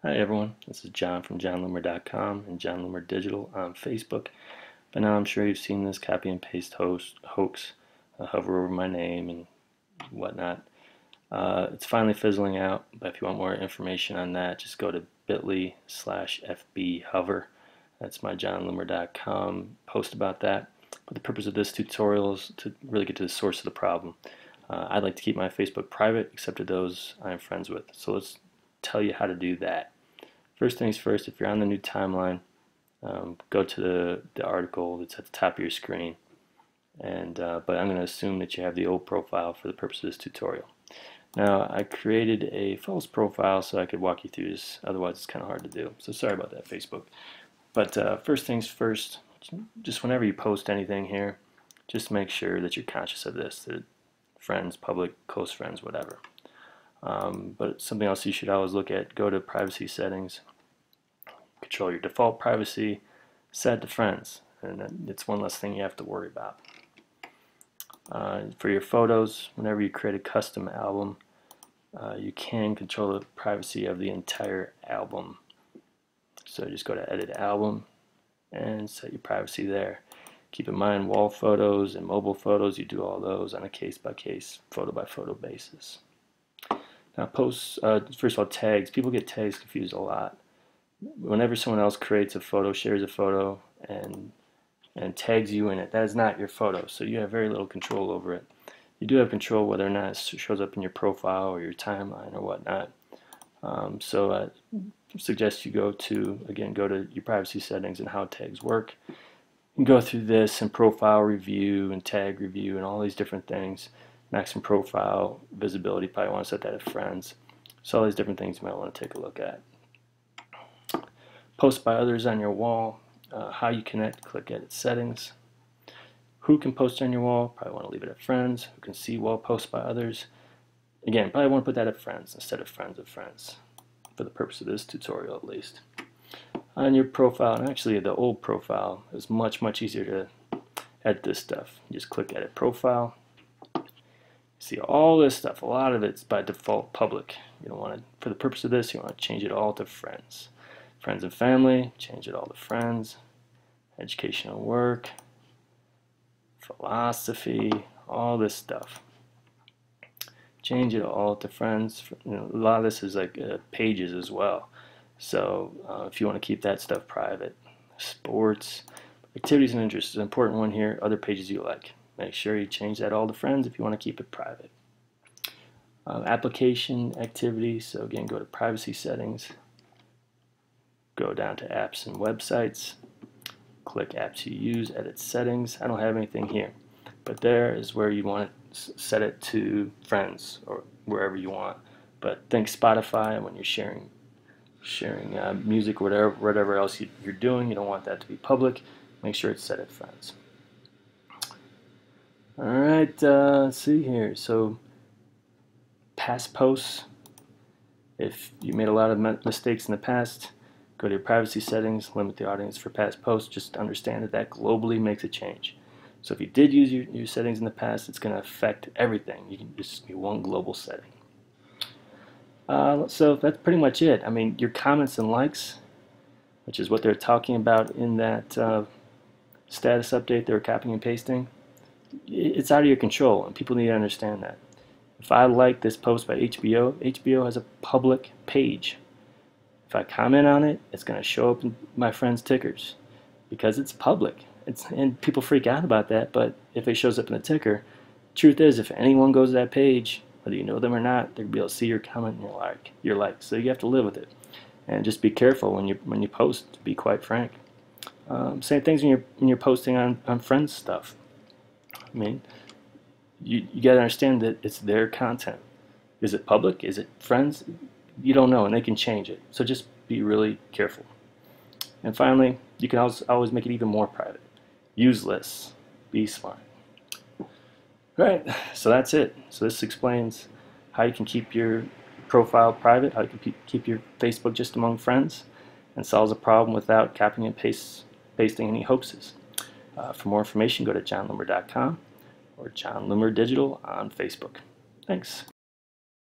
Hi everyone, this is John from johnloomer.com and John Loomer Digital on Facebook. By now I'm sure you've seen this copy and paste hoax hover over my name and whatnot. It's finally fizzling out, but if you want more information on that, just go to bit.ly/fbhover. That's my johnloomer.com post about that. But the purpose of this tutorial is to really get to the source of the problem. I'd like to keep my Facebook private except to those I'm friends with. So let's tell you how to do that. First things first, if you're on the new timeline, go to the article that's at the top of your screen. But I'm going to assume that you have the old profile for the purpose of this tutorial. Now, I created a false profile so I could walk you through this. Otherwise, it's kind of hard to do. So sorry about that, Facebook. But first things first, just whenever you post anything here, just make sure that you're conscious of this, that friends, public, close friends, whatever. But something else you should always look at, go to privacy settings, control your default privacy, set to friends, and it's one less thing you have to worry about. For your photos, whenever you create a custom album, you can control the privacy of the entire album. So just go to edit album and set your privacy there. Keep in mind wall photos and mobile photos, you do all those on a case-by-case, photo-by-photo basis. Now posts, first of all, tags. People get tags confused a lot. Whenever someone else creates a photo, shares a photo, and tags you in it, that is not your photo, so you have very little control over it. You do have control whether or not it shows up in your profile or your timeline or whatnot. So I suggest you go to your privacy settings and how tags work. You can go through this and profile review and tag review and all these different things. Maximum profile visibility, probably want to set that at friends. So all these different things you might want to take a look at. Post by others on your wall. How you connect, click edit settings. Who can post on your wall? Probably want to leave it at friends. Who can see wall posts by others? Again, probably want to put that at friends instead of friends of friends, for the purpose of this tutorial at least. On your profile, and actually the old profile is much easier to edit this stuff. You just click edit profile. See all this stuff, a lot of it's by default public. You don't want to, for the purpose of this, you want to change it all to friends. Friends and family, change it all to friends. Educational work, philosophy, all this stuff. Change it all to friends. A lot of this is like pages as well. So if you want to keep that stuff private. Sports, activities and interests is an important one here. Other pages you like. Make sure you change that all to friends if you want to keep it private. Application activity, so again, go to privacy settings, go down to apps and websites, click apps you use, edit settings. I don't have anything here, but there is where you want to set it to friends or wherever you want. But think Spotify when you're sharing music or whatever else you're doing. You don't want that to be public. Make sure it's set at friends. Alright, let's see here. So, past posts. If you made a lot of mistakes in the past, go to your privacy settings, limit the audience for past posts. Just understand that globally makes a change. So if you did use your settings in the past, it's going to affect everything. You can just be one global setting. So that's pretty much it. I mean, your comments and likes, which is what they're talking about in that status update they were copying and pasting, it's out of your control, and people need to understand that. If I like this post by HBO, HBO has a public page. If I comment on it, it's going to show up in my friends' tickers because it's public. And people freak out about that, but if it shows up in the ticker, truth is, if anyone goes to that page, whether you know them or not, they'll be able to see your comment and your like. So you have to live with it, and just be careful when you post. To be quite frank, same things when you're posting on friends' stuff. I mean, you got to understand that it's their content. Is it public? Is it friends? You don't know, and they can change it. So just be really careful. And finally, you can always make it even more private. Use lists. Be smart. Alright, so that's it. So this explains how you can keep your profile private, how you can keep your Facebook just among friends, and solves a problem without copying and pasting any hoaxes. For more information, go to johnloomer.com or John Loomer Digital on Facebook. Thanks.